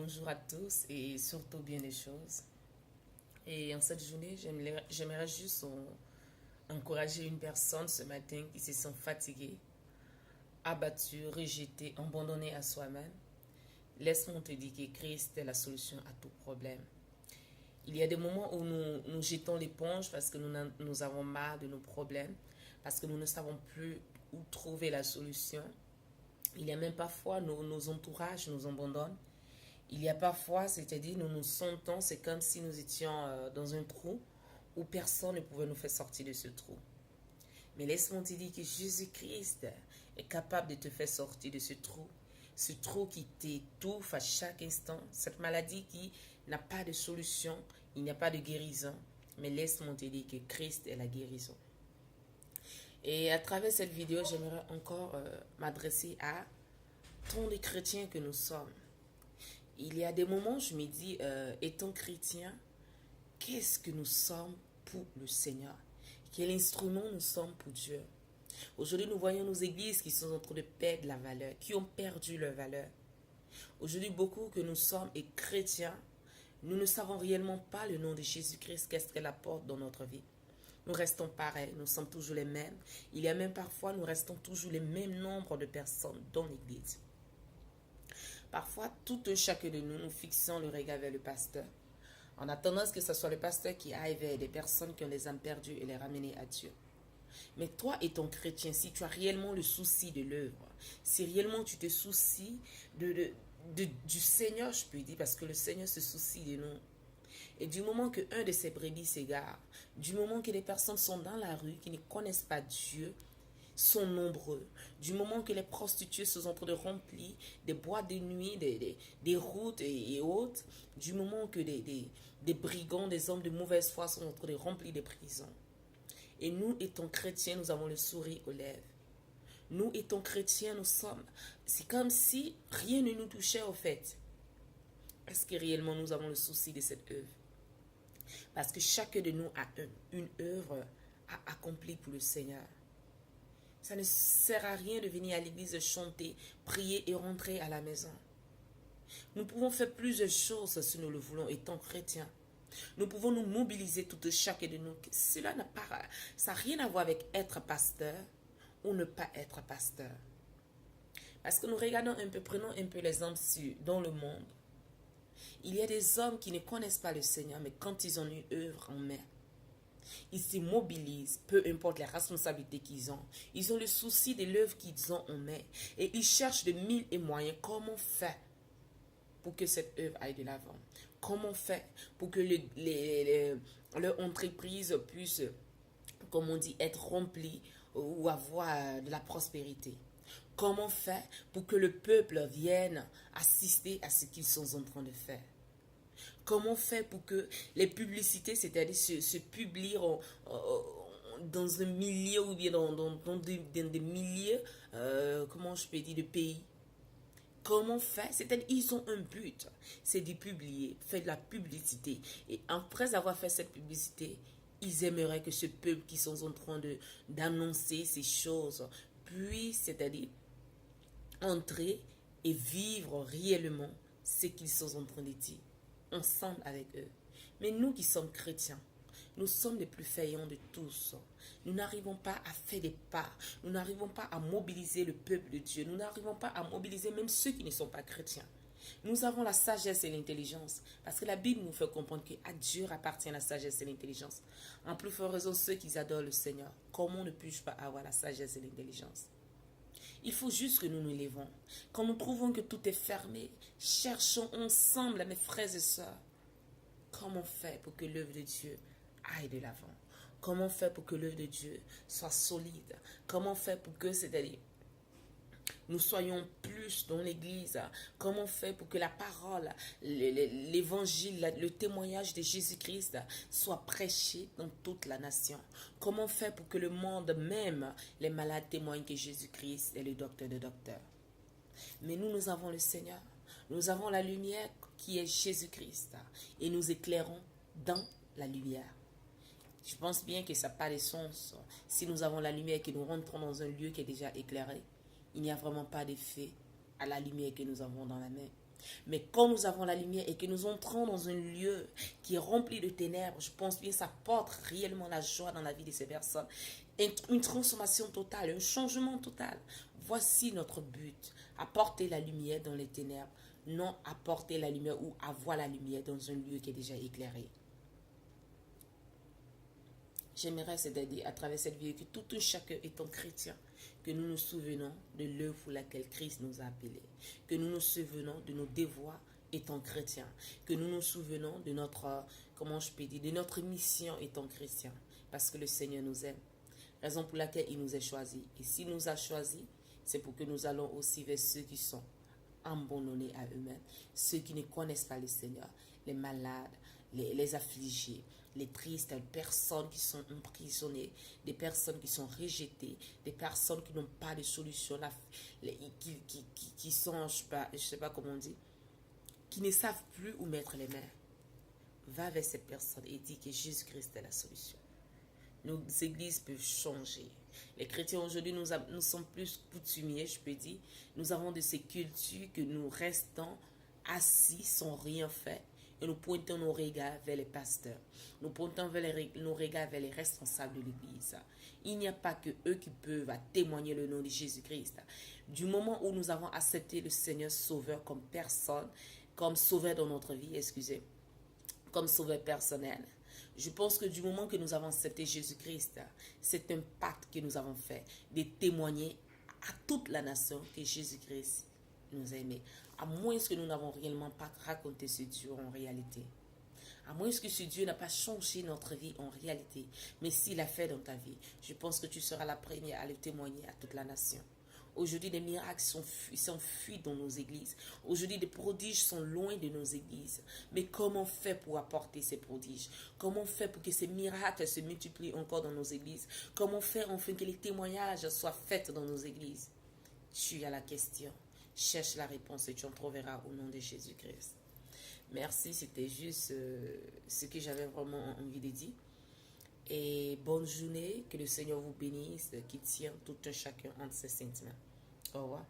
bonjour à tous et surtout bien des choses. Et en cette journée, j'aimerais juste encourager une personne ce matin qui se sent fatiguée, abattue, rejetée, abandonnée à soi-même. Laisse-moi te dire que Christ est la solution à tout problème. Il y a des moments où nous jetons l'éponge parce que nous avons marre de nos problèmes, parce que nous ne savons plus où trouver la solution. Il y a même parfois nos entourages nous abandonnent. Il y a parfois, c'est-à-dire, nous nous sentons, c'est comme si nous étions dans un trou où personne ne pouvait nous faire sortir de ce trou. Mais laisse-moi te dire que Jésus-Christ est capable de te faire sortir de ce trou qui t'étouffe à chaque instant, cette maladie qui n'a pas de solution, il n'y a pas de guérison. Mais laisse-moi te dire que Christ est la guérison. Et à travers cette vidéo, j'aimerais encore m'adresser à tant de chrétiens que nous sommes. Il y a des moments où je me dis, étant chrétien, qu'est-ce que nous sommes pour le Seigneur? Quel instrument nous sommes pour Dieu? Aujourd'hui, nous voyons nos églises qui sont en train de perdre la valeur, qui ont perdu leur valeur. Aujourd'hui, beaucoup que nous sommes et chrétiens, nous ne savons réellement pas le nom de Jésus-Christ, qu'est-ce qu'elle apporte dans notre vie. Nous restons pareils, nous sommes toujours les mêmes. Il y a même parfois, nous restons toujours les mêmes nombres de personnes dans l'église. Parfois, tout un chacun de nous, nous fixons le regard vers le pasteur, en attendant que ce soit le pasteur qui aille vers des personnes qui ont les âmes perdues et les ramener à Dieu. Mais toi étant chrétien, si tu as réellement le souci de l'œuvre, si réellement tu te soucies du Seigneur, je peux dire, parce que le Seigneur se soucie de nous. Et du moment qu'un de ses brebis s'égare, du moment que les personnes sont dans la rue, qui ne connaissent pas Dieu, sont nombreux. Du moment que les prostituées sont en train de remplir des boîtes de nuit, des routes et autres, du moment que des brigands, des hommes de mauvaise foi sont en train de remplir des prisons. Et nous, étant chrétiens, nous avons le sourire aux lèvres. Nous, étant chrétiens, nous sommes... C'est comme si rien ne nous touchait au fait. Est-ce que réellement nous avons le souci de cette œuvre? Parce que chacun de nous a une œuvre à accomplir pour le Seigneur. Ça ne sert à rien de venir à l'église chanter, prier et rentrer à la maison. Nous pouvons faire plusieurs choses si nous le voulons étant chrétiens. Nous pouvons nous mobiliser tout chacun de nous. Ça n'a rien à voir avec être pasteur ou ne pas être pasteur. Parce que nous regardons un peu, prenons un peu l'exemple dans le monde. Il y a des hommes qui ne connaissent pas le Seigneur, mais quand ils ont une œuvre en main, ils se mobilisent, peu importe les responsabilités qu'ils ont. Ils ont le souci de l'œuvre qu'ils ont en main. Et ils cherchent de mille et moyens. Comment faire pour que cette œuvre aille de l'avant? Comment faire pour que leur entreprise puisse, comme on dit, être remplie ou avoir de la prospérité? Comment faire pour que le peuple vienne assister à ce qu'ils sont en train de faire? Comment faire pour que les publicités, c'est-à-dire se publient dans un milieu ou bien dans des milliers, comment je peux dire, de pays? Comment faire? C'est-à-dire ils ont un but, c'est de publier, faire de la publicité. Et après avoir fait cette publicité, ils aimeraient que ce peuple qui sont en train d'annoncer ces choses puisse, c'est-à-dire, entrer et vivre réellement ce qu'ils sont en train de dire, ensemble avec eux. Mais nous qui sommes chrétiens, nous sommes les plus faillants de tous. Nous n'arrivons pas à faire des pas. Nous n'arrivons pas à mobiliser le peuple de Dieu. Nous n'arrivons pas à mobiliser même ceux qui ne sont pas chrétiens. Nous avons la sagesse et l'intelligence. Parce que la Bible nous fait comprendre qu'à Dieu appartient la sagesse et l'intelligence. En plus forte raison, ceux qui adorent le Seigneur. Comment ne puis-je pas avoir la sagesse et l'intelligence? Il faut juste que nous nous levons. Quand nous trouvons que tout est fermé, cherchons ensemble, mes frères et sœurs, comment faire pour que l'œuvre de Dieu aille de l'avant? Comment faire pour que l'œuvre de Dieu soit solide? Comment faire pour que, c'est-à-dire, nous soyons plus dans l'église? Comment faire pour que la parole, l'évangile, le témoignage de Jésus-Christ soit prêché dans toute la nation? Comment faire pour que le monde, même les malades, témoignent que Jésus-Christ est le docteur de docteurs? Mais nous avons le Seigneur. Nous avons la lumière qui est Jésus-Christ. Et nous éclairons dans la lumière. Je pense bien que ça n'a pas de sens. Si nous avons la lumière et que nous rentrons dans un lieu qui est déjà éclairé, il n'y a vraiment pas d'effet à la lumière que nous avons dans la main. Mais quand nous avons la lumière et que nous entrons dans un lieu qui est rempli de ténèbres, je pense bien que ça porte réellement la joie dans la vie de ces personnes. Une transformation totale, un changement total. Voici notre but, apporter la lumière dans les ténèbres, non apporter la lumière ou avoir la lumière dans un lieu qui est déjà éclairé. J'aimerais, c'est-à-dire à travers cette vidéo, que tout un chacun étant chrétien, que nous nous souvenons de l'œuvre pour laquelle Christ nous a appelés, que nous nous souvenons de nos devoirs étant chrétiens, que nous nous souvenons de notre, comment je peux dire, de notre mission étant chrétiens, parce que le Seigneur nous aime, raison pour laquelle il nous a choisis. Et s'il nous a choisis, c'est pour que nous allons aussi vers ceux qui sont abandonnés à eux-mêmes, ceux qui ne connaissent pas le Seigneur, les malades, les affligés, les tristes, les personnes qui sont emprisonnées, des personnes qui sont rejetées, des personnes qui n'ont pas de solution, qui sont, je sais pas comment on dit, qui ne savent plus où mettre les mains. Va vers cette personne et dis que Jésus-Christ est la solution. Nos églises peuvent changer. Les chrétiens aujourd'hui, nous sommes plus coutumiers, je peux dire. Nous avons de ces cultures que nous restons assis sans rien faire. Et nous pointons nos regards vers les pasteurs. Nous pointons nos regards vers les responsables de l'Église. Il n'y a pas que eux qui peuvent témoigner le nom de Jésus-Christ. Du moment où nous avons accepté le Seigneur Sauveur comme personne, comme Sauveur dans notre vie, comme Sauveur personnel, je pense que du moment que nous avons accepté Jésus-Christ, c'est un pacte que nous avons fait de témoigner à toute la nation que Jésus-Christ nous a aimés. À moins que nous n'avons réellement pas raconté ce Dieu en réalité. À moins que ce Dieu n'a pas changé notre vie en réalité. Mais s'il l'a fait dans ta vie, je pense que tu seras la première à le témoigner à toute la nation. Aujourd'hui, des miracles s'enfuient dans nos églises. Aujourd'hui, des prodiges sont loin de nos églises. Mais comment on fait pour apporter ces prodiges? Comment on fait pour que ces miracles se multiplient encore dans nos églises? Comment on fait afin que les témoignages soient faits dans nos églises? Tu as la question. Cherche la réponse et tu en trouveras au nom de Jésus-Christ. Merci, c'était juste ce que j'avais vraiment envie de dire. Et bonne journée, que le Seigneur vous bénisse, qui tient tout un chacun entre ses saintes mains. Au revoir.